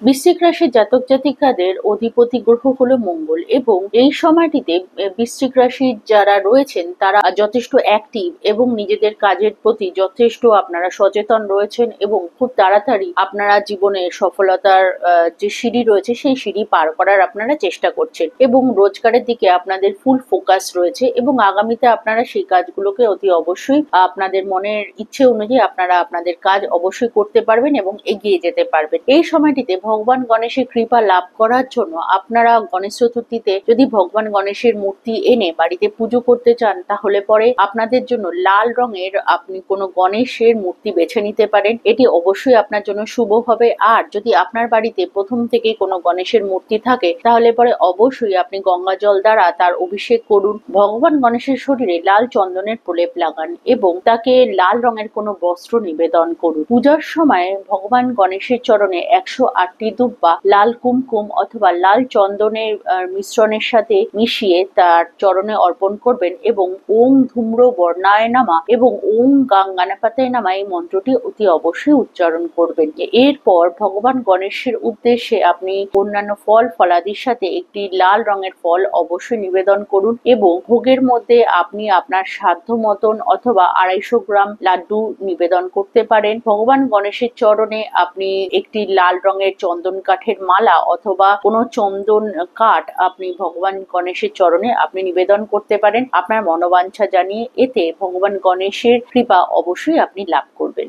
বৃশ্চিক রাশির জাতক জাতিকাদের অধিপতি গ্রহ হলো মঙ্গল, এবং এই সময়টিতে বৃশ্চিক রাশির যারা রয়েছেন তারা যথেষ্ট অ্যাক্টিভ এবং নিজেদের কাজের প্রতি যথেষ্ট আপনারা সচেতন রয়েছেন, এবং খুব তাড়াতাড়ি আপনারা জীবনে সফলতার যে সিঁড়ি রয়েছে সেই সিঁড়ি পার করার আপনারা চেষ্টা করছেন, এবং রোজগারের দিকে আপনাদের ফুল ফোকাস রয়েছে, এবং আগামীতে আপনারা সেই কাজগুলোকে অতি অবশ্যই আপনাদের মনের ইচ্ছে অনুযায়ী আপনারা আপনাদের কাজ অবশ্যই করতে পারবেন এবং এগিয়ে যেতে পারবেন। এই সময়টিতে ভগবান গণেশের কৃপা লাভ করার জন্য আপনারা গণেশ চতুর্থীতে যদি ভগবান গণেশের মূর্তি এনে বাড়িতে পুজো করতে চান, তাহলে পরে আপনাদের জন্য লাল রঙের আপনি কোনো গণেশের মূর্তি বেছে নিতে পারেন। এটি অবশ্যই আপনার জন্য শুভ হবে। আর যদি আপনার বাড়িতে প্রথম থেকেই কোনো গণেশের মূর্তি থাকে, তাহলে পরে অবশ্যই আপনি গঙ্গা জল দ্বারা তার অভিষেক করুন। ভগবান গণেশের শরীরে লাল চন্দনের প্রলেপ লাগান এবং তাকে লাল রঙের কোনো বস্ত্র নিবেদন করুন। পূজার সময় ভগবান গণেশের চরণে 108টি দুব্বা লাল কুমকুম অথবা লাল চন্দনের মিশ্রণের সাথে মিশিয়ে তার চরণে অর্পণ করবেন, এবং ওম ধূম্র বর্ণায় নামা এবং ওম গাং গণপতায় নামা এই মন্ত্রটি অতি অবশ্যই উচ্চারণ করবেন। এরপর ভগবান গণেশের উদ্দেশ্যে আপনি অন্যান্য ফল ফলাদির সাথে একটি লাল রঙের ফল অবশ্যই নিবেদন করুন, এবং ভোগের মধ্যে আপনি আপনার সাধ্য মতন অথবা 250 গ্রাম লাড্ডু নিবেদন করতে পারেন। ভগবান গণেশের চরণে আপনি একটি লাল রঙের চন্দন কাঠের মালা অথবা কোনো চন্দন কাঠ আপনি ভগবান গণেশের চরণে আপনি নিবেদন করতে পারেন আপনার মনোবাঞ্ছা জানিয়ে। এতে ভগবান গণেশের কৃপা অবশ্যই আপনি লাভ করবেন।